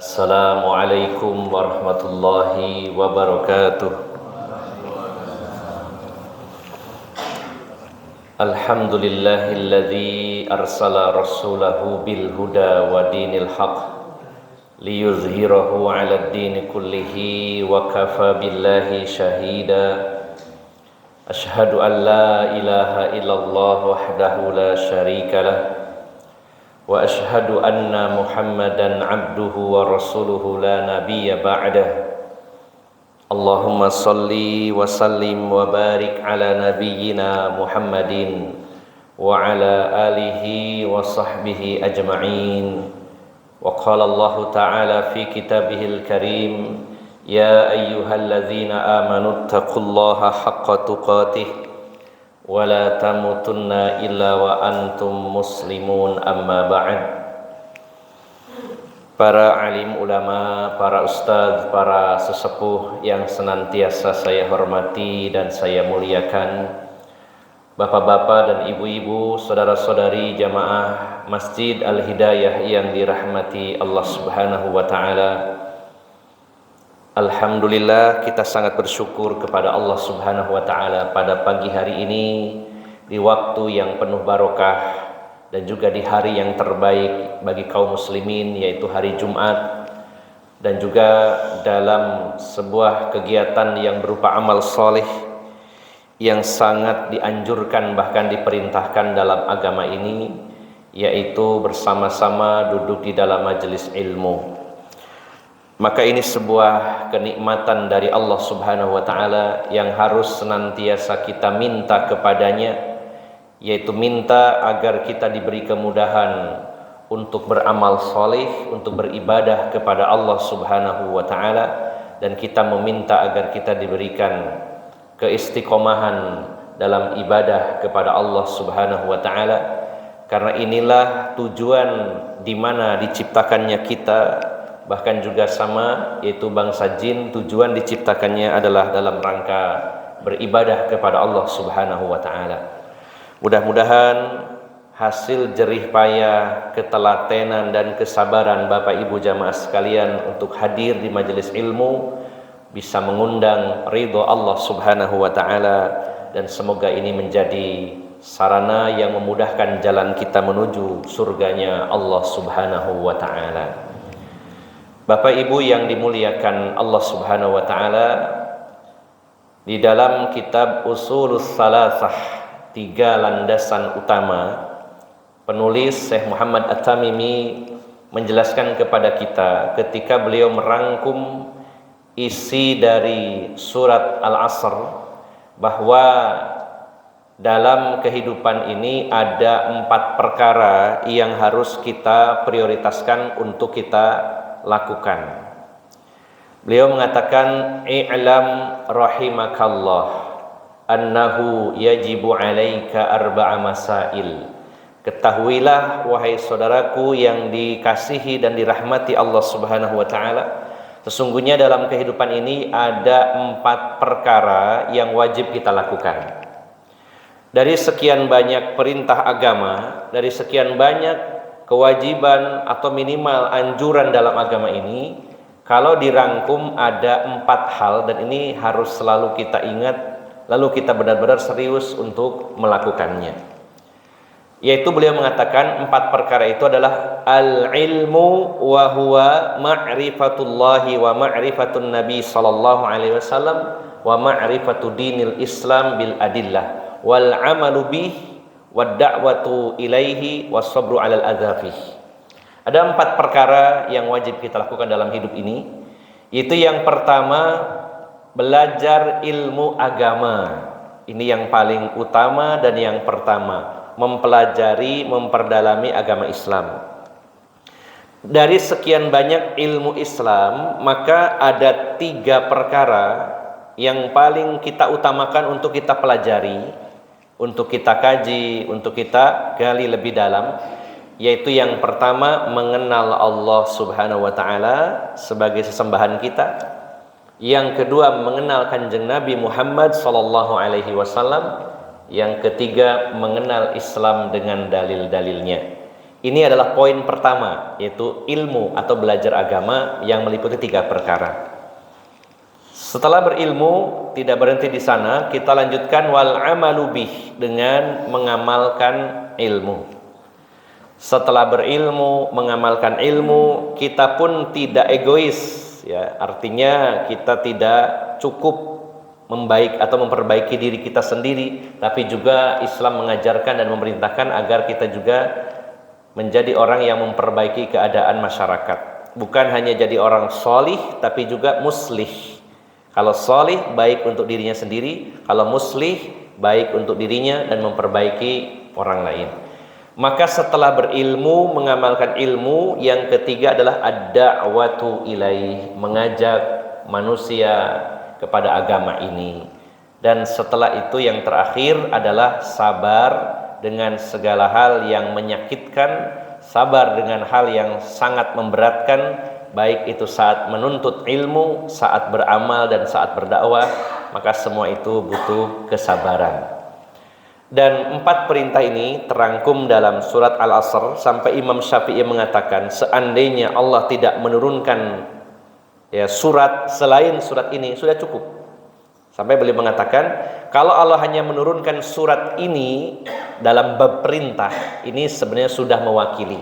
Assalamualaikum warahmatullahi wabarakatuh. Alhamdulillahilladzi arsala rasulahu bil huda wa dinil haq liyuzhirahu 'alad dini kullihi wa kafa billahi shahida. Ashhadu an la ilaha illallah wahdahu la syarika lah wa ashhadu anna Muhammadan abduhu wa rasuluhu la nabiyya ba'dah. Allahumma salli wa sallim wa barik ala nabiyyina Muhammadin wa ala alihi wa sahbihi ajma'in. Wa qala Allah ta'ala fi kitabihil karim, ya ayyuhalladzina amanu taqullaha haqqa tuqatih wa la tamutunna illa wa antum muslimun, amma ba'd. Para alim ulama, para ustadz, para sesepuh yang senantiasa saya hormati dan saya muliakan, bapak-bapak dan ibu-ibu, saudara-saudari jamaah Masjid Al-Hidayah yang dirahmati Allah Subhanahu wa ta'ala. Alhamdulillah, kita sangat bersyukur kepada Allah Subhanahu wa ta'ala pada pagi hari ini, di waktu yang penuh barokah dan juga di hari yang terbaik bagi kaum muslimin, yaitu hari Jumat, dan juga dalam sebuah kegiatan yang berupa amal soleh yang sangat dianjurkan bahkan diperintahkan dalam agama ini, yaitu bersama-sama duduk di dalam majelis ilmu. Maka ini sebuah kenikmatan dari Allah Subhanahu wa ta'ala yang harus senantiasa kita minta kepadanya, yaitu minta agar kita diberi kemudahan untuk beramal soleh, untuk beribadah kepada Allah Subhanahu wa ta'ala, dan kita meminta agar kita diberikan keistiqomahan dalam ibadah kepada Allah Subhanahu wa ta'ala, karena inilah tujuan di mana diciptakannya kita. Bahkan juga sama, yaitu bangsa jin, tujuan diciptakannya adalah dalam rangka beribadah kepada Allah Subhanahu wa ta'ala. Mudah-mudahan hasil jerih payah, ketelatenan dan kesabaran Bapak Ibu jamaah sekalian untuk hadir di majelis ilmu bisa mengundang ridho Allah Subhanahu wa ta'ala, dan semoga ini menjadi sarana yang memudahkan jalan kita menuju surganya Allah Subhanahu wa ta'ala. Bapak Ibu yang dimuliakan Allah Subhanahu wa ta'ala, di dalam kitab Ushulus Salasah, 3 landasan utama, penulis Syekh Muhammad At-Tamimi menjelaskan kepada kita ketika beliau merangkum isi dari surat Al-Asr, bahwa dalam kehidupan ini ada 4 perkara yang harus kita prioritaskan untuk kita lakukan. Beliau mengatakan, i'lam rahimakallah annahu yajibu alaika arba'a masail. Ketahuilah wahai saudaraku yang dikasihi dan dirahmati Allah Subhanahu wa ta'ala, sesungguhnya dalam kehidupan ini ada 4 perkara yang wajib kita lakukan. Dari sekian banyak perintah agama, dari sekian banyak kewajiban atau minimal anjuran dalam agama ini, kalau dirangkum ada 4 hal, dan ini harus selalu kita ingat, lalu kita benar-benar serius untuk melakukannya. Yaitu beliau mengatakan 4 perkara itu adalah al-ilmu wa huwa ma'rifatullahi wa ma'rifatun nabi sallallahu alaihi wasallam wa ma'rifatu dinil islam bil adillah wal amalu bih wa da'watu ilaihi was-sabru 'alal adzafih. Ada 4 perkara yang wajib kita lakukan dalam hidup ini. Itu yang pertama, belajar ilmu agama. Ini yang paling utama dan yang pertama, mempelajari, memperdalami agama Islam. Dari sekian banyak ilmu Islam, maka ada 3 perkara yang paling kita utamakan untuk kita pelajari, untuk kita kaji, untuk kita gali lebih dalam, yaitu yang pertama, mengenal Allah Subhanahu wa ta'ala sebagai sesembahan kita. Yang kedua, mengenal Kanjeng Nabi Muhammad sallallahu alaihi wasallam. Yang ketiga, mengenal Islam dengan dalil-dalilnya. Ini adalah poin pertama, yaitu ilmu atau belajar agama yang meliputi 3 perkara. Setelah berilmu, tidak berhenti di sana, kita lanjutkan wal amalu bih, dengan mengamalkan ilmu. Setelah berilmu, mengamalkan ilmu, kita pun tidak egois, ya. Artinya kita tidak cukup memperbaiki diri kita sendiri, tapi juga Islam mengajarkan dan memerintahkan agar kita juga menjadi orang yang memperbaiki keadaan masyarakat. Bukan hanya jadi orang solih, tapi juga muslih. Kalau solih, baik untuk dirinya sendiri. Kalau muslih, baik untuk dirinya dan memperbaiki orang lain. Maka setelah berilmu, mengamalkan ilmu, yang ketiga adalah ad-da'watu ilaih, mengajak manusia kepada agama ini. Dan setelah itu yang terakhir adalah sabar dengan segala hal yang menyakitkan, sabar dengan hal yang sangat memberatkan, baik itu saat menuntut ilmu, saat beramal, dan saat berdakwah. Maka semua itu butuh kesabaran. Dan 4 perintah ini terangkum dalam surat Al-Asr, sampai Imam Syafi'i mengatakan seandainya Allah tidak menurunkan surat selain surat ini sudah cukup. Sampai beliau mengatakan, kalau Allah hanya menurunkan surat ini dalam bab perintah, ini sebenarnya sudah mewakili.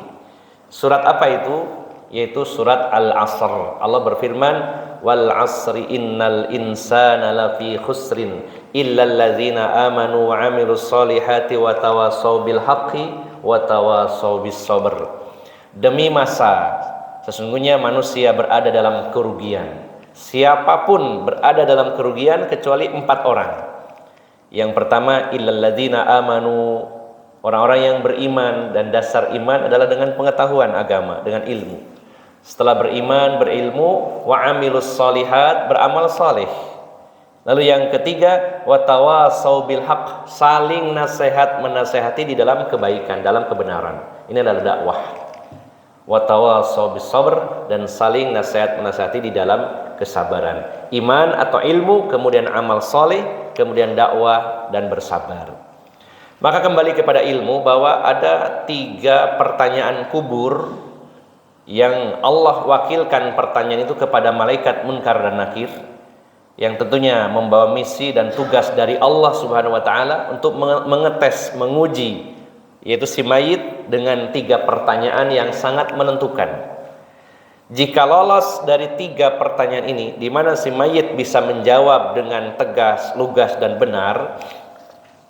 Surat apa itu? Yaitu surat Al-Asr. Allah berfirman, wal asri innal insana lafi khusrin illal ladzina amanu wa amilus solihati wa tawasaw bil haqqi wa tawasaw bis sabr. Demi masa, sesungguhnya manusia berada dalam kerugian. Siapapun berada dalam kerugian kecuali 4 orang. Yang pertama, illal ladzina amanu, orang-orang yang beriman, dan dasar iman adalah dengan pengetahuan agama, dengan ilmu. Setelah beriman, berilmu, wa amilus solihat, beramal saleh. Lalu yang ketiga, wa tawasaw bil haqq, saling nasihat menasehati di dalam kebaikan, dalam kebenaran. Ini adalah dakwah. Wa tawasaw bis sabr, dan saling nasihat menasehati di dalam kesabaran. Iman atau ilmu, kemudian amal soleh, kemudian dakwah dan bersabar. Maka kembali kepada ilmu, bahwa ada 3 pertanyaan kubur yang Allah wakilkan pertanyaan itu kepada malaikat Munkar dan Nakir, yang tentunya membawa misi dan tugas dari Allah Subhanahu wa taala untuk mengetes, menguji, yaitu si mayit dengan 3 pertanyaan yang sangat menentukan. Jika lolos dari 3 pertanyaan ini, di mana si mayit bisa menjawab dengan tegas, lugas, dan benar,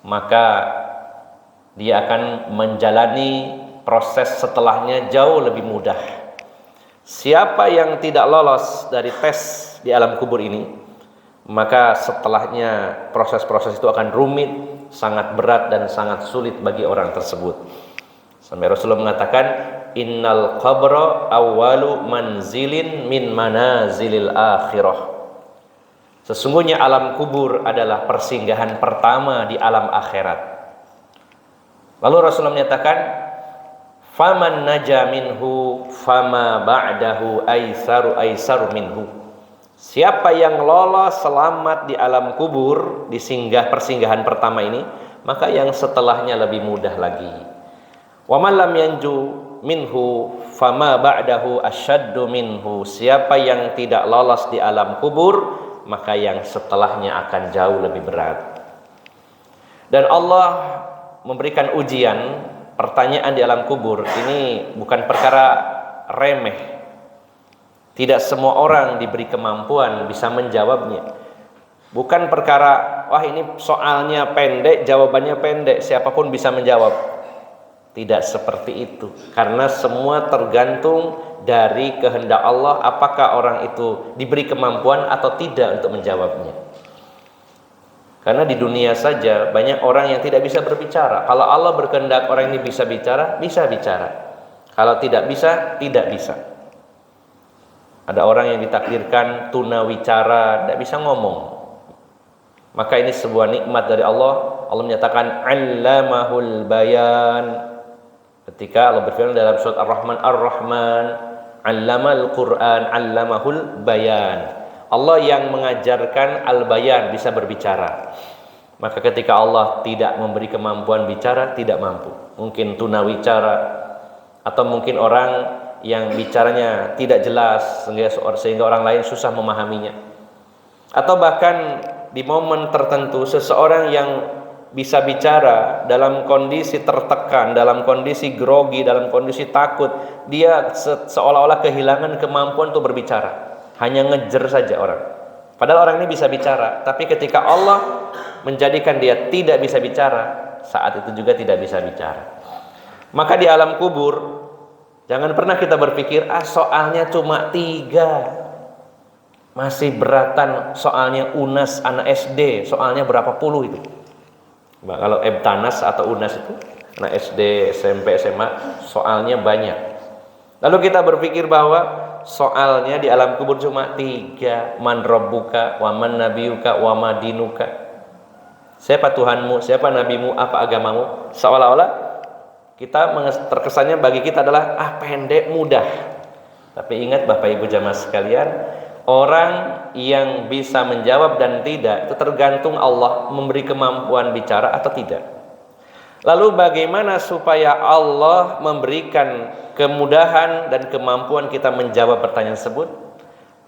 maka dia akan menjalani proses setelahnya jauh lebih mudah. Siapa yang tidak lolos dari tes di alam kubur ini, maka setelahnya proses-proses itu akan rumit, sangat berat, dan sangat sulit bagi orang tersebut. Sampai Rasulullah mengatakan, innal qabra awwalu manzilin min manazilil akhirah. Sesungguhnya alam kubur adalah persinggahan pertama di alam akhirat. Lalu Rasulullah menyatakan, faman naja minhu fama ba'dahu aisaru minhu. Siapa yang lolos selamat di alam kubur, di persinggahan pertama ini, maka yang setelahnya lebih mudah lagi. Wa man lam yanju minhu fama ba'dahu asyaddu minhu. Siapa yang tidak lolos di alam kubur, maka yang setelahnya akan jauh lebih berat. Dan Allah memberikan ujian, pertanyaan di alam kubur ini bukan perkara remeh. Tidak semua orang diberi kemampuan bisa menjawabnya. Bukan perkara, wah ini soalnya pendek, jawabannya pendek, siapapun bisa menjawab. Tidak seperti itu, karena semua tergantung dari kehendak Allah, apakah orang itu diberi kemampuan atau tidak untuk menjawabnya. Karena di dunia saja banyak orang yang tidak bisa berbicara. Kalau Allah berkehendak orang ini bisa bicara, bisa bicara. Kalau tidak bisa, tidak bisa. Ada orang yang ditakdirkan tunawicara, tidak bisa ngomong. Maka ini sebuah nikmat dari Allah. Allah menyatakan allamahul bayan. Ketika Allah berfirman dalam surat Ar-Rahman, allamal Qur'an, allamahul bayan. Allah yang mengajarkan al-bayan, bisa berbicara. Maka ketika Allah tidak memberi kemampuan bicara, tidak mampu. Mungkin tunawicara, atau mungkin orang yang bicaranya tidak jelas sehingga orang lain susah memahaminya, atau bahkan di momen tertentu seseorang yang bisa bicara dalam kondisi tertekan, dalam kondisi grogi, dalam kondisi takut, dia seolah-olah kehilangan kemampuan untuk berbicara, hanya ngejer saja orang. Padahal orang ini bisa bicara, tapi ketika Allah menjadikan dia tidak bisa bicara, saat itu juga tidak bisa bicara. Maka di alam kubur, jangan pernah kita berpikir, soalnya cuma 3, masih beratan soalnya UNAS anak SD, soalnya berapa puluh itu. Kalau Ebtanas atau UNAS itu anak SD, SMP, SMA, soalnya banyak. Lalu kita berpikir bahwa soalnya di alam kubur cuma 3, man rabbuka, wa man nabiyuka, wa ma dinuka. Siapa Tuhanmu, siapa nabimu, apa agamamu? Seolah-olah kita terkesannya bagi kita adalah pendek, mudah. Tapi ingat Bapak Ibu jamaah sekalian, orang yang bisa menjawab dan tidak itu tergantung Allah memberi kemampuan bicara atau tidak. Lalu bagaimana supaya Allah memberikan kemudahan dan kemampuan kita menjawab pertanyaan tersebut?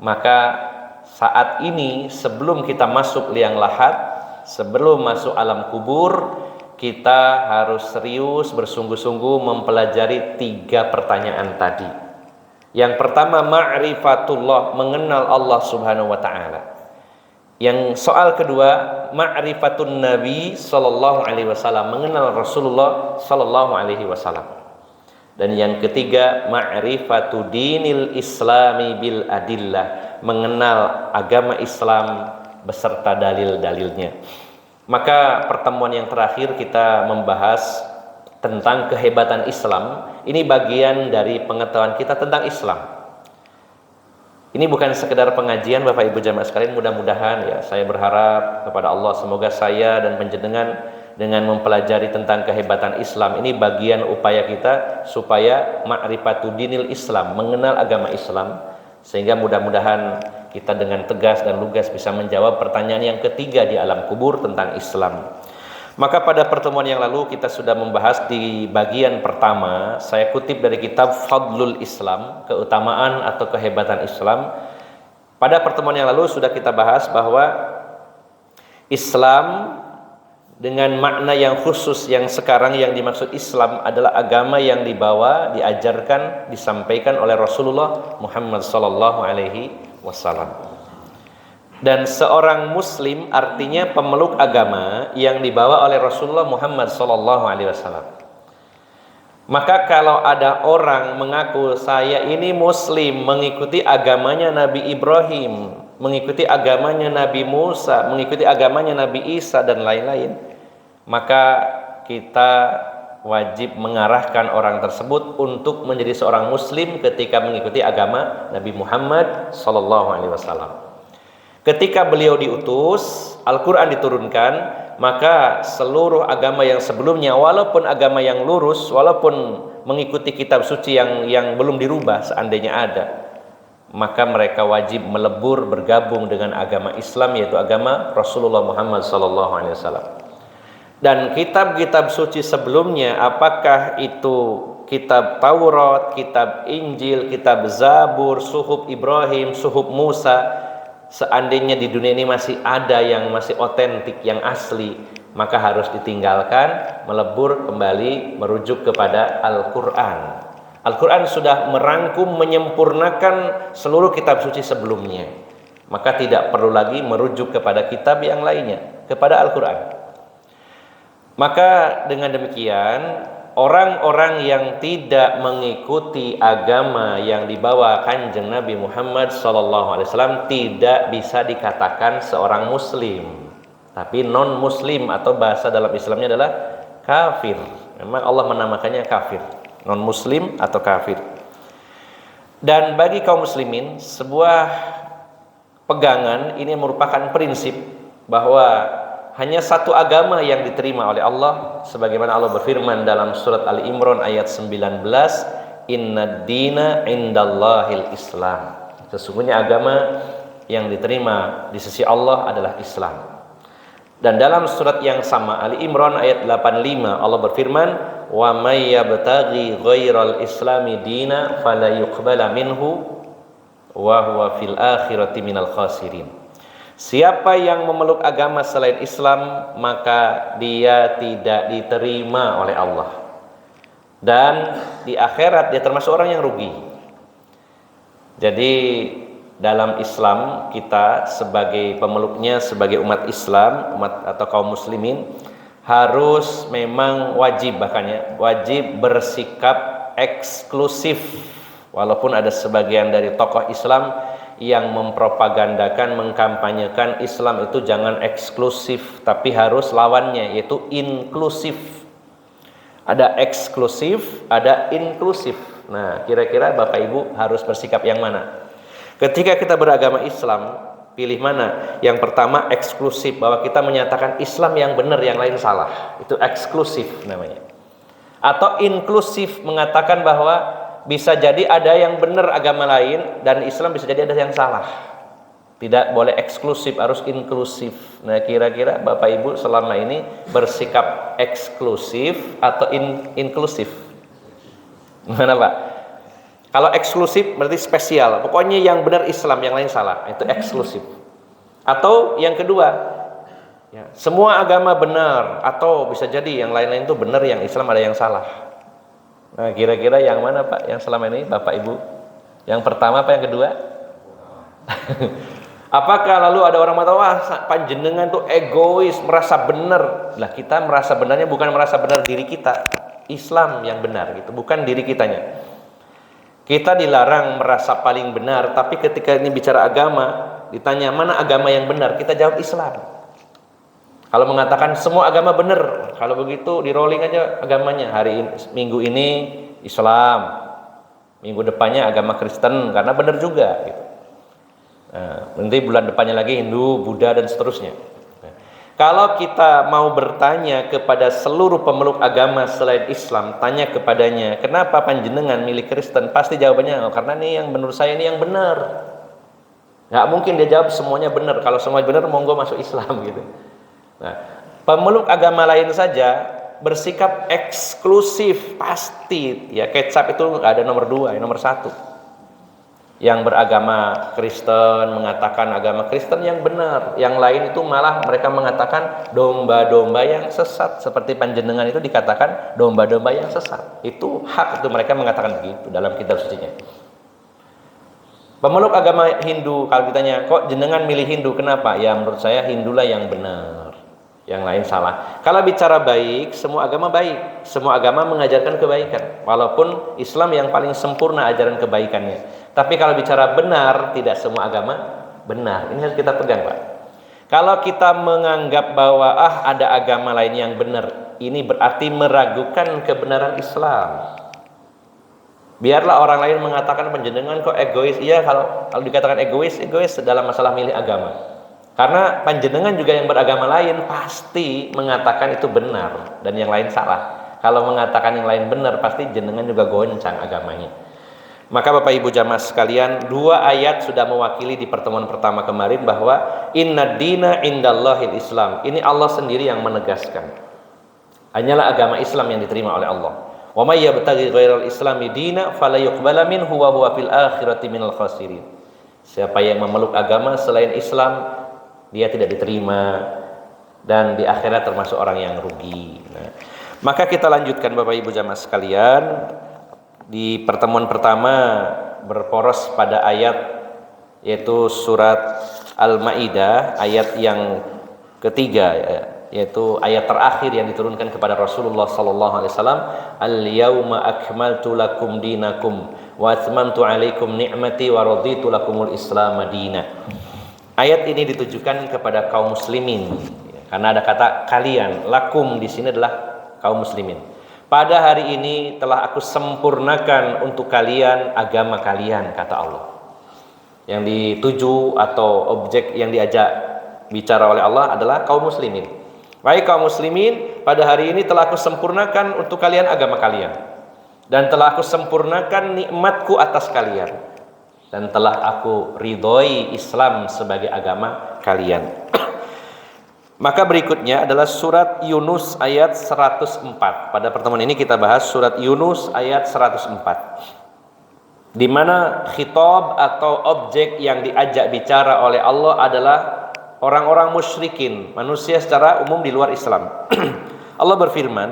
Maka saat ini sebelum kita masuk liang lahat, sebelum masuk alam kubur, kita harus serius bersungguh-sungguh mempelajari 3 pertanyaan tadi. Yang pertama, ma'rifatullah, mengenal Allah Subhanahu wa taala. Yang soal kedua, ma'rifatun Nabi sallallahu alaihi wasallam, mengenal Rasulullah sallallahu alaihi wasallam. Dan yang ketiga, ma'rifatu dinil islami bil adillah, mengenal agama Islam beserta dalil-dalilnya. Maka pertemuan yang terakhir kita membahas tentang kehebatan Islam. Ini bagian dari pengetahuan kita tentang Islam. Ini bukan sekedar pengajian Bapak Ibu jamaah sekalian, mudah-mudahan ya, saya berharap kepada Allah semoga saya dan panjenengan dengan mempelajari tentang kehebatan Islam, ini bagian upaya kita supaya ma'rifatu dinil Islam, mengenal agama Islam, sehingga mudah-mudahan kita dengan tegas dan lugas bisa menjawab pertanyaan yang ketiga di alam kubur tentang Islam. Maka pada pertemuan yang lalu kita sudah membahas di bagian pertama, saya kutip dari kitab Fadlul Islam, keutamaan atau kehebatan Islam. Pada pertemuan yang lalu sudah kita bahas bahwa Islam dengan makna yang khusus yang sekarang yang dimaksud Islam adalah agama yang dibawa, diajarkan, disampaikan oleh Rasulullah Muhammad sallallahu alaihi wasallam. Dan seorang muslim artinya pemeluk agama yang dibawa oleh Rasulullah Muhammad sallallahu alaihi wasallam. Maka kalau ada orang mengaku saya ini muslim, mengikuti agamanya Nabi Ibrahim, mengikuti agamanya Nabi Musa, mengikuti agamanya Nabi Isa dan lain-lain, maka kita wajib mengarahkan orang tersebut untuk menjadi seorang muslim ketika mengikuti agama Nabi Muhammad sallallahu alaihi wasallam. Ketika beliau diutus, Al-Quran diturunkan, maka seluruh agama yang sebelumnya, walaupun agama yang lurus, walaupun mengikuti kitab suci yang belum dirubah seandainya ada, maka mereka wajib melebur bergabung dengan agama Islam, yaitu agama Rasulullah Muhammad SAW. Dan kitab-kitab suci sebelumnya, apakah itu kitab Taurat, kitab Injil, kitab Zabur, Suhuf Ibrahim, Suhuf Musa, seandainya di dunia ini masih ada yang masih otentik, yang asli, maka harus ditinggalkan, melebur kembali, merujuk kepada Al-Quran. Al-Quran sudah merangkum, menyempurnakan seluruh kitab suci sebelumnya, maka tidak perlu lagi merujuk kepada kitab yang lainnya, kepada Al-Quran. Maka dengan demikian, orang-orang yang tidak mengikuti agama yang dibawa Kanjeng Nabi Muhammad SAW tidak bisa dikatakan seorang muslim, tapi non muslim, atau bahasa dalam Islamnya adalah kafir. Memang Allah menamakannya kafir, non muslim atau kafir. Dan bagi kaum muslimin, sebuah pegangan ini merupakan prinsip bahwa hanya satu agama yang diterima oleh Allah, sebagaimana Allah berfirman dalam surat Ali Imran ayat 19, Inna dina indallahil Islam. Sesungguhnya agama yang diterima di sisi Allah adalah Islam. Dan dalam surat yang sama, Ali Imran ayat 85, Allah berfirman, wa may yabtaghi ghairal islami dina fala yuqbala minhu wa huwa fil akhirati minal khasirin. Siapa yang memeluk agama selain Islam, maka dia tidak diterima oleh Allah, dan di akhirat dia termasuk orang yang rugi. Jadi dalam Islam, kita sebagai pemeluknya, sebagai umat Islam, umat atau kaum muslimin, harus memang wajib, bahkan ya, wajib bersikap eksklusif. Walaupun ada sebagian dari tokoh Islam yang mempropagandakan, mengkampanyekan Islam itu jangan eksklusif, tapi harus lawannya, yaitu inklusif. Ada eksklusif, ada inklusif. Nah, kira-kira Bapak Ibu harus bersikap yang mana? Ketika kita beragama Islam, pilih mana? Yang pertama eksklusif, bahwa kita menyatakan Islam yang benar, yang lain salah. Itu eksklusif namanya. Atau inklusif, mengatakan bahwa bisa jadi ada yang benar agama lain dan Islam bisa jadi ada yang salah. Tidak boleh eksklusif, harus inklusif. Nah, kira-kira Bapak Ibu selama ini bersikap eksklusif atau inklusif? Mana Pak? Kalau eksklusif berarti spesial. Pokoknya yang benar Islam, yang lain salah. Itu eksklusif. Atau yang kedua, ya, semua agama benar, atau bisa jadi yang lain-lain itu benar, yang Islam ada yang salah. Nah, kira-kira yang mana Pak yang selama ini Bapak Ibu? Yang pertama apa yang kedua? Apakah lalu ada orang mengatakan, wah panjenengan tuh egois, merasa benar? Lah, kita merasa benarnya bukan merasa benar diri kita. Islam yang benar gitu, bukan diri kitanya. Kita dilarang merasa paling benar, tapi ketika ini bicara agama, ditanya mana agama yang benar, kita jawab Islam. Kalau mengatakan semua agama benar, kalau begitu di rolling aja agamanya. Hari ini, minggu ini Islam, minggu depannya agama Kristen, karena benar juga gitu. Nah, nanti bulan depannya lagi Hindu, Buddha dan seterusnya. Nah, kalau kita mau bertanya kepada seluruh pemeluk agama selain Islam, tanya kepadanya, kenapa panjenengan milih Kristen? Pasti jawabannya, oh, karena ini yang menurut saya ini yang benar. Nggak mungkin dia jawab semuanya benar. Kalau semuanya benar, monggo masuk Islam gitu. Nah, pemeluk agama lain saja bersikap eksklusif pasti. Ya, kecap itu nggak ada nomor 2, nomor 1. Yang beragama Kristen mengatakan agama Kristen yang benar, yang lain itu malah mereka mengatakan domba-domba yang sesat, seperti panjenengan itu dikatakan domba-domba yang sesat. Itu hak, itu mereka mengatakan begitu dalam kitab sucinya. Pemeluk agama Hindu, kalau ditanya kok jenengan milih Hindu, kenapa? Ya menurut saya Hindulah yang benar, yang lain salah. Kalau bicara baik, semua agama baik, semua agama mengajarkan kebaikan, walaupun Islam yang paling sempurna ajaran kebaikannya. Tapi kalau bicara benar, tidak semua agama benar. Ini harus kita pegang, Pak. Kalau kita menganggap bahwa ada agama lain yang benar, ini berarti meragukan kebenaran Islam. Biarlah orang lain mengatakan panjenengan kok egois. Iya, kalau dikatakan egois dalam masalah milih agama. Karena panjenengan juga yang beragama lain pasti mengatakan itu benar dan yang lain salah. Kalau mengatakan yang lain benar, pasti jenengan juga goncang agamanya. Maka Bapak Ibu jamaah sekalian, 2 ayat sudah mewakili di pertemuan pertama kemarin bahwa inna dina indallahil Islam. Ini Allah sendiri yang menegaskan. Hanyalah agama Islam yang diterima oleh Allah. Wa may yabtaghi ghairal islami dina fala yuqbala minhu wa huwa fil akhirati minal khasirin. Siapa yang memeluk agama selain Islam, dia tidak diterima dan di akhirat termasuk orang yang rugi. Nah, maka kita lanjutkan Bapak Ibu jamaah sekalian. Di pertemuan pertama berporos pada ayat, yaitu surat Al-Maidah ayat yang ketiga, yaitu ayat terakhir yang diturunkan kepada Rasulullah sallallahu alaihi wasallam, al-yauma akmaltu lakum dinakum wa atmamtu alaikum ni'mati wa raditu lakumul islam madina. Ayat ini ditujukan kepada kaum muslimin, karena ada kata kalian. Lakum di sini adalah kaum muslimin. Pada hari ini telah aku sempurnakan untuk kalian agama kalian, kata Allah. Yang dituju atau objek yang diajak bicara oleh Allah adalah kaum muslimin. Baik kaum muslimin, pada hari ini telah aku sempurnakan untuk kalian agama kalian, dan telah aku sempurnakan nikmatku atas kalian, dan telah aku ridhoi Islam sebagai agama kalian. Maka berikutnya adalah surat Yunus ayat 104. Pada pertemuan ini kita bahas surat Yunus ayat 104. Di mana khitab atau objek yang diajak bicara oleh Allah adalah orang-orang musyrikin, manusia secara umum di luar Islam. Allah berfirman,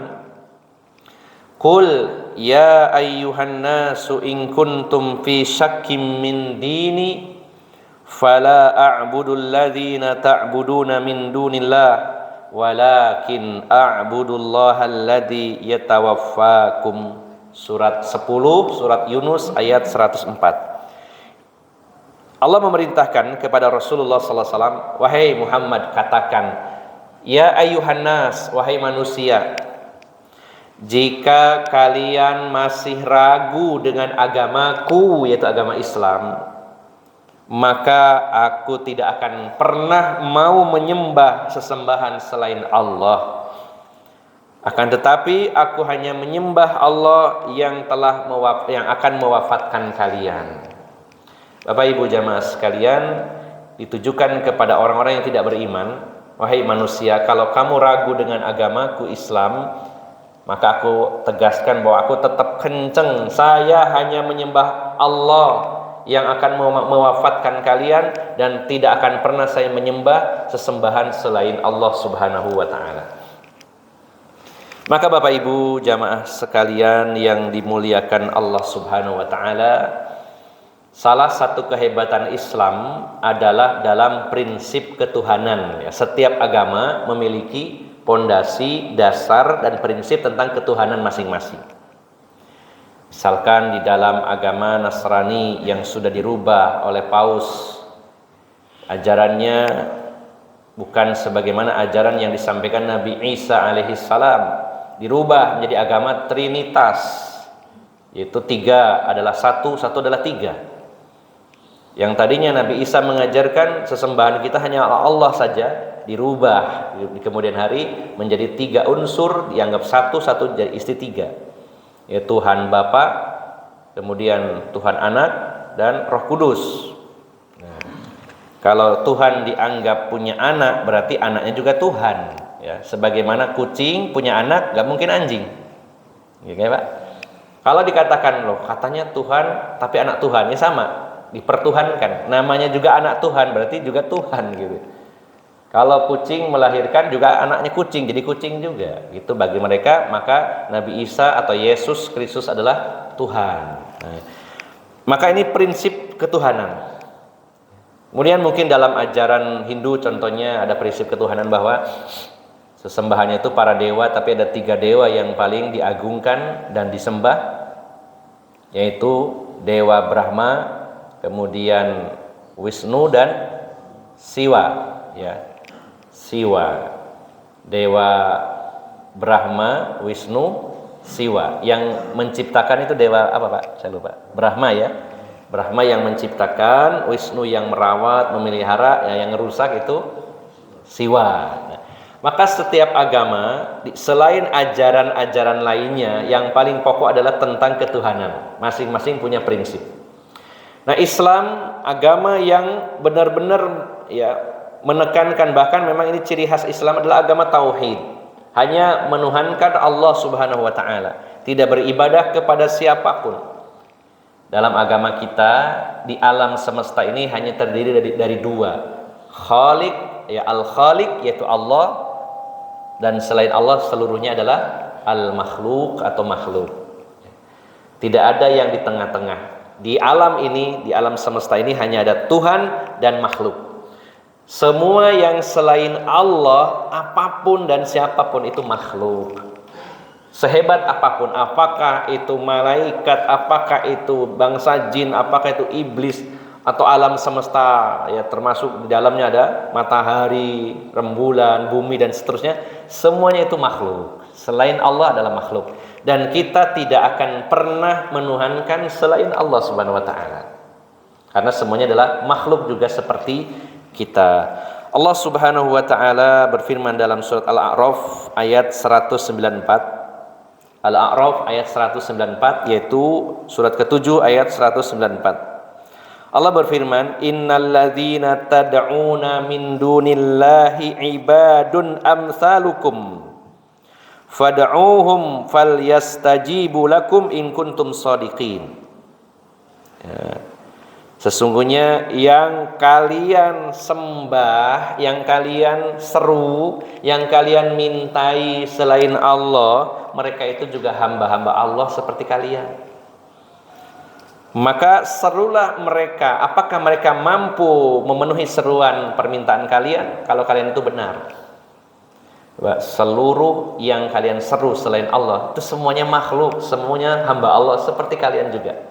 "Qul ya ayyuhan nasu in kuntum fi syakkim min dini fala a'budu alladhina ta'buduna min dunillah walakin a'budullaha alladhi yatawaffakum." Surat 10, surat Yunus ayat 104. Allah memerintahkan kepada Rasulullah sallallahu alaihi wasallam, "Wahai Muhammad, katakan, ya ayyuhan nas, wahai manusia, jika kalian masih ragu dengan agamaku, yaitu agama Islam, maka aku tidak akan pernah mau menyembah sesembahan selain Allah. Akan tetapi aku hanya menyembah Allah yang akan mewafatkan kalian." Bapak Ibu jamaah sekalian, ditujukan kepada orang-orang yang tidak beriman, "Wahai manusia, kalau kamu ragu dengan agamaku Islam, maka aku tegaskan bahwa aku tetap kenceng, saya hanya menyembah Allah yang akan mewafatkan kalian dan tidak akan pernah saya menyembah sesembahan selain Allah Subhanahu wa taala." Maka Bapak Ibu jamaah sekalian yang dimuliakan Allah Subhanahu wa taala, salah satu kehebatan Islam adalah dalam prinsip ketuhanan. Setiap agama memiliki pondasi, dasar, dan prinsip tentang ketuhanan masing-masing. Misalkan di dalam agama Nasrani yang sudah dirubah oleh Paus, ajarannya bukan sebagaimana ajaran yang disampaikan Nabi Isa alaihissalam, dirubah menjadi agama Trinitas, yaitu tiga adalah satu, satu adalah tiga. Yang tadinya Nabi Isa mengajarkan sesembahan kita hanya Allah saja, dirubah di kemudian hari menjadi tiga unsur, dianggap satu, satu jadi isti tiga, yaitu Tuhan Bapa, kemudian Tuhan Anak, dan Roh Kudus. Nah, kalau Tuhan dianggap punya anak, berarti anaknya juga Tuhan. Ya, sebagaimana kucing punya anak, gak mungkin anjing, ya Pak. Kalau dikatakan loh, katanya Tuhan, tapi anak Tuhan, ya sama, dipertuhankan. Namanya juga anak Tuhan, berarti juga Tuhan gitu. Kalau kucing melahirkan juga anaknya kucing, jadi kucing juga. Itu bagi mereka, maka Nabi Isa atau Yesus Kristus adalah Tuhan. Nah, maka ini prinsip ketuhanan. Kemudian mungkin dalam ajaran Hindu contohnya ada prinsip ketuhanan bahwa sesembahannya itu para dewa, tapi ada tiga dewa yang paling diagungkan dan disembah, yaitu Dewa Brahma, kemudian Wisnu, dan Siwa. Ya, Siwa, Dewa Brahma, Wisnu, Siwa. Yang menciptakan itu dewa apa Pak? Saya lupa. Brahma ya. Brahma yang menciptakan, Wisnu yang merawat, memelihara, ya, yang merusak itu Siwa. Nah, maka setiap agama selain ajaran-ajaran lainnya, yang paling pokok adalah tentang ketuhanan. Masing-masing punya prinsip. Nah, Islam agama yang benar-benar ya menekankan, bahkan memang ini ciri khas Islam adalah agama tauhid. Hanya menuhankan Allah Subhanahu wa taala, tidak beribadah kepada siapapun. Dalam agama kita di alam semesta ini hanya terdiri dari dua. Khaliq, ya al-Khaliq yaitu Allah, dan selain Allah seluruhnya adalah al-makhluk atau makhluk. Tidak ada yang di tengah-tengah. Di alam ini, di alam semesta ini hanya ada Tuhan dan makhluk. Semua yang selain Allah, apapun dan siapapun itu makhluk. Sehebat apapun, apakah itu malaikat, apakah itu bangsa jin, apakah itu iblis, atau alam semesta, ya termasuk di dalamnya ada matahari, rembulan, bumi, dan seterusnya, semuanya itu makhluk. Selain Allah adalah makhluk, dan kita tidak akan pernah menuhankan selain Allah Subhanahu wa taala, karena semuanya adalah makhluk juga seperti kita. Allah Subhanahu wa taala berfirman dalam surat Al-A'raf ayat 194. Al-A'raf ayat 194, yaitu surat ke-7 ayat 194. Allah berfirman, innalladzina tad'una min dunillahi ibadun amsalukum fad'uuhum falyastajibu lakum in kuntum shadiqin. Ya. Sesungguhnya yang kalian sembah, yang kalian seru, yang kalian mintai selain Allah, mereka itu juga hamba-hamba Allah seperti kalian. Maka serulah mereka. Apakah mereka mampu memenuhi seruan permintaan kalian? Kalau kalian itu benar, seluruh yang kalian seru selain Allah itu semuanya makhluk, semuanya hamba Allah seperti kalian juga.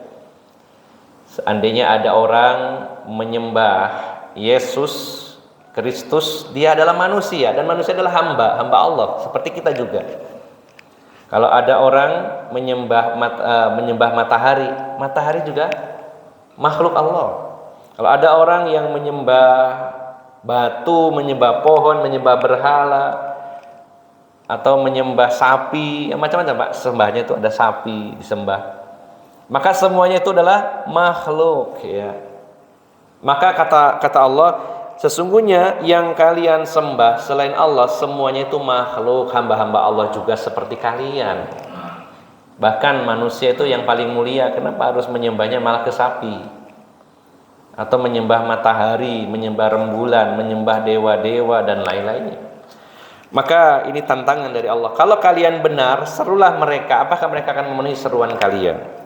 Seandainya ada orang menyembah Yesus Kristus, dia adalah manusia dan manusia adalah hamba Allah seperti kita juga. Kalau ada orang menyembah matahari juga makhluk Allah. Kalau ada orang yang menyembah batu, menyembah pohon, menyembah berhala, atau menyembah sapi, macam-macam Pak, sembahnya itu ada sapi disembah. Maka semuanya itu adalah makhluk, ya. Maka kata Allah, sesungguhnya yang kalian sembah selain Allah semuanya itu makhluk, hamba-hamba Allah juga seperti kalian. Bahkan manusia itu yang paling mulia, kenapa harus menyembahnya malah ke sapi? Atau menyembah matahari, menyembah rembulan, menyembah dewa-dewa dan lain-lainnya. Maka ini tantangan dari Allah. Kalau kalian benar, serulah mereka. Apakah mereka akan memenuhi seruan kalian?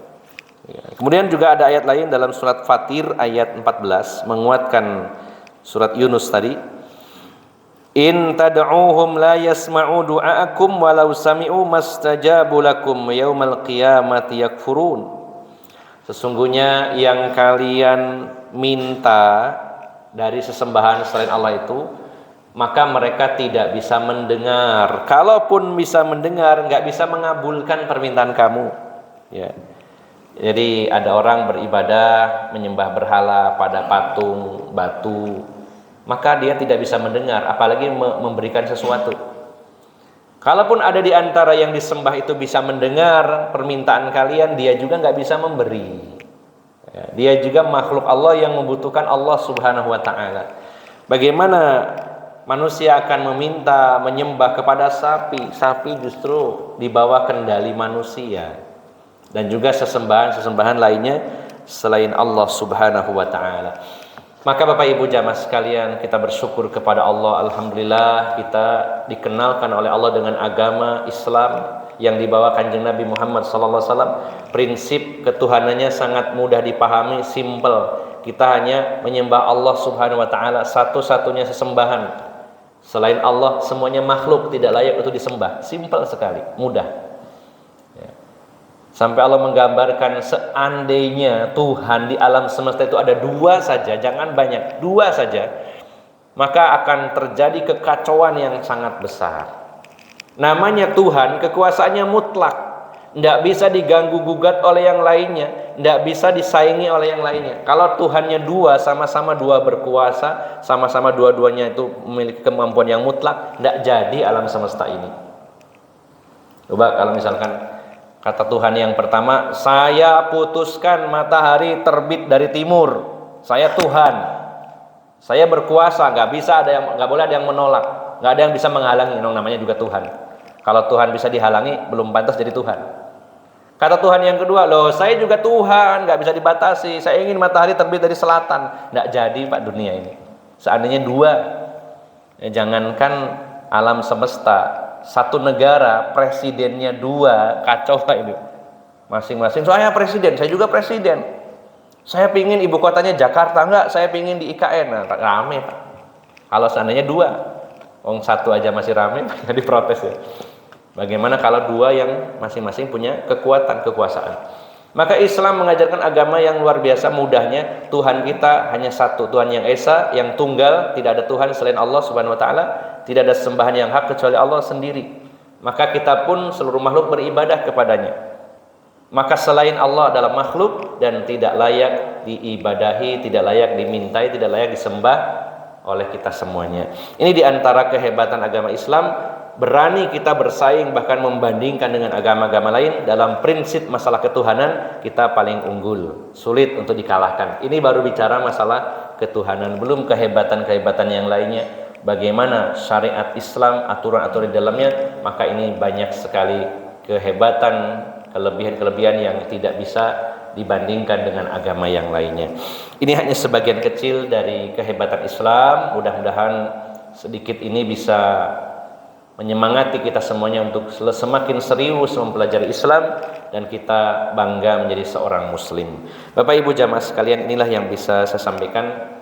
Ya. Kemudian juga ada ayat lain dalam surat Fatir ayat 14 menguatkan surat Yunus tadi. In tad'uuhum la yasma'u du'aakum walau sami'u mastajabu lakum yaumal qiyamati yakfurun. Sesungguhnya yang kalian minta dari sesembahan selain Allah itu, maka mereka tidak bisa mendengar. Kalaupun bisa mendengar, enggak bisa mengabulkan permintaan kamu. Ya. Jadi ada orang beribadah menyembah berhala pada patung, batu, maka dia tidak bisa mendengar, apalagi memberikan sesuatu. Kalaupun ada di antara yang disembah itu bisa mendengar permintaan kalian, dia juga nggak bisa memberi. Ya, dia juga makhluk Allah yang membutuhkan Allah Subhanahu Wa Taala. Bagaimana manusia akan meminta menyembah kepada sapi? Sapi justru di bawah kendali manusia. Dan juga sesembahan lainnya selain Allah Subhanahu wa taala. Maka Bapak Ibu jamaah sekalian, kita bersyukur kepada Allah. Alhamdulillah kita dikenalkan oleh Allah dengan agama Islam yang dibawa Kanjeng Nabi Muhammad SAW. Prinsip ketuhanannya sangat mudah dipahami, simple. Kita hanya menyembah Allah Subhanahu wa taala, satu-satunya sesembahan. Selain Allah semuanya makhluk, tidak layak untuk disembah. Simple sekali, mudah. Sampai Allah menggambarkan seandainya Tuhan di alam semesta itu ada dua saja, jangan banyak, dua saja, maka akan terjadi kekacauan yang sangat besar. Namanya Tuhan, kekuasaannya mutlak, tidak bisa diganggu gugat oleh yang lainnya, tidak bisa disaingi oleh yang lainnya. Kalau Tuhannya dua, sama-sama dua berkuasa, sama-sama dua-duanya itu memiliki kemampuan yang mutlak, tidak jadi alam semesta ini. Coba kalau misalkan kata Tuhan yang pertama, saya putuskan matahari terbit dari timur. Saya Tuhan. Saya berkuasa, nggak boleh ada yang menolak, nggak ada yang bisa menghalangi. Namanya juga Tuhan. Kalau Tuhan bisa dihalangi, belum pantas jadi Tuhan. Kata Tuhan yang kedua, loh saya juga Tuhan, nggak bisa dibatasi. Saya ingin matahari terbit dari selatan. Nggak jadi Pak dunia ini. Seandainya dua, ya, jangankan alam semesta. Satu negara presidennya dua, kacau Pak itu. Masing-masing saya presiden, saya juga presiden. Saya pingin ibu kotanya Jakarta, enggak, saya pingin di IKN. Nah, rame Pak. Kalau seandainya dua, satu aja masih rame, jadi protes ya. Bagaimana kalau dua yang masing-masing punya kekuasaan? Maka Islam mengajarkan agama yang luar biasa mudahnya. Tuhan kita hanya satu, Tuhan yang esa, yang tunggal, tidak ada Tuhan selain Allah Subhanahu wa taala. Tidak ada sembahan yang hak kecuali Allah sendiri. Maka kita pun seluruh makhluk beribadah kepadanya. Maka selain Allah adalah makhluk dan tidak layak diibadahi, tidak layak dimintai, tidak layak disembah oleh kita semuanya. Ini diantara kehebatan agama Islam. berani kita bersaing bahkan membandingkan dengan agama-agama lain dalam prinsip masalah ketuhanan, kita paling unggul, sulit untuk dikalahkan. Ini baru bicara masalah ketuhanan, belum kehebatan-kehebatan yang lainnya. Bagaimana syariat Islam, aturan-aturan di dalamnya, maka ini banyak sekali kehebatan, kelebihan-kelebihan yang tidak bisa dibandingkan dengan agama yang lainnya. Ini hanya sebagian kecil dari kehebatan Islam. Mudah-mudahan sedikit ini bisa menyemangati kita semuanya untuk semakin serius mempelajari Islam dan kita bangga menjadi seorang muslim. Bapak Ibu jamaah sekalian, inilah yang bisa saya sampaikan.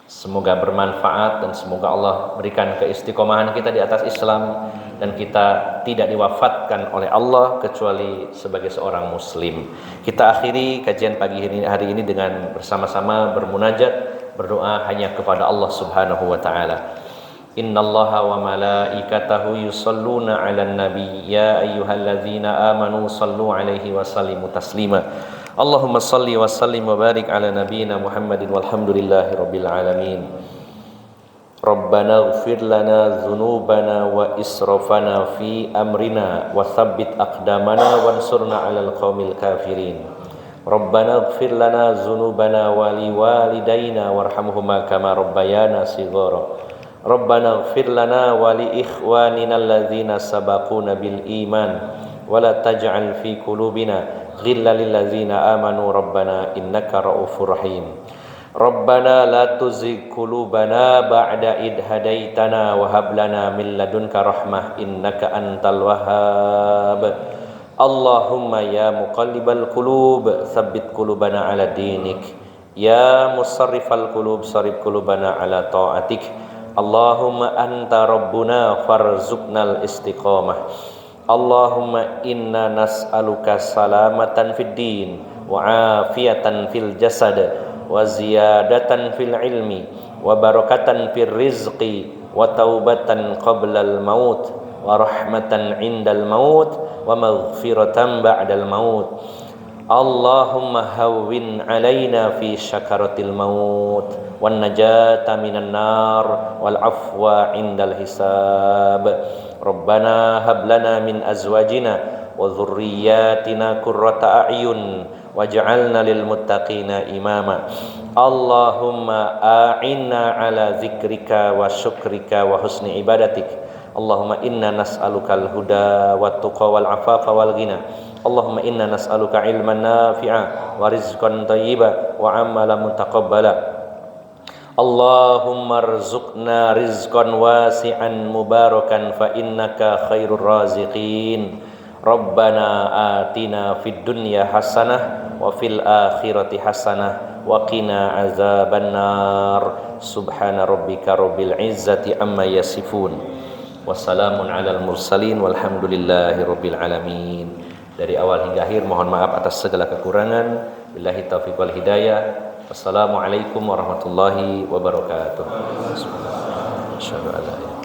Semoga bermanfaat dan semoga Allah berikan keistiqomahan kita di atas Islam dan kita tidak diwafatkan oleh Allah kecuali sebagai seorang muslim. Kita akhiri kajian pagi hari ini dengan bersama-sama bermunajat, berdoa hanya kepada Allah Subhanahu wa taala. Innallaha wa malaikatahu yusalluna 'alan nabi ya ayyuhalladzina amanu sallu 'alaihi wa sallimu taslima. Allahumma salli wa sallim wa barik 'ala nabiyyina Muhammadin walhamdulillahi rabbil alamin. Rabbana ighfir lana dzunubana wa israfana fi amrina wa tsabbit aqdamana wansurna 'alal qaumil kafirin. Rabbana ighfir lana dzunubana wa liwalidayna warhamhuma kama rabbayana shighara. Rabbana ighfir lana wa li ikhwanina alladzina sabaquna bil iman wa la taj'al fi qulubina ghillan lil ladzina amanu rabbana innaka raufur rahim. Rabbana la tuzigh qulubana ba'da id hadaitana wa hab lana min ladunka rahmah innaka antal wahhab. Allahumma ya muqallibal qulub tsabbit qulubana ala dinik, ya musarrifal qulub sarrif qulubana ala ta'atik. Allahumma anta rabbuna farzuqnal istiqamah. Allahumma inna nas'aluka salamatan fid din wa afiyatan fil jasad wa ziyadatan fil ilmi wa barakatan fil rizqi wa taubatan qablal maut wa rahmatan indal maut wa maghfiratan ba'dal maut. Allahumma hawwin alaina fi syakaratil maut wan najata minan nar wal afwa indal hisab. Rabbana hab lana min azwajina wa dhurriyyatina qurrata a'yun waj'alna lil muttaqina imama. Allahumma a'inna ala dzikrika wa syukrika wa husni ibadatik. Allahumma inna nas'alukal huda wat tuqa wal afafa wal ghina. Allahumma inna nas'aluka ilman nafi'a wa rizqan thayyiba wa amalan mutaqabbala. Allahumma rzuqna rizqan wasi'an mubarakan fa innaka khairur raziqin. Rabbana atina fid dunya hasanah wa fil akhirati hasanah wa qina azabannar. Subhana rabbika rabbil izzati amma yasifun. Wassalamun alal mursalin walhamdulillahi rabbil alamin. Dari awal hingga akhir mohon maaf atas segala kekurangan. Billahi taufiq wal hidayah. Wassalamualaikum warahmatullahi wabarakatuh. Asyhadu an la ilaha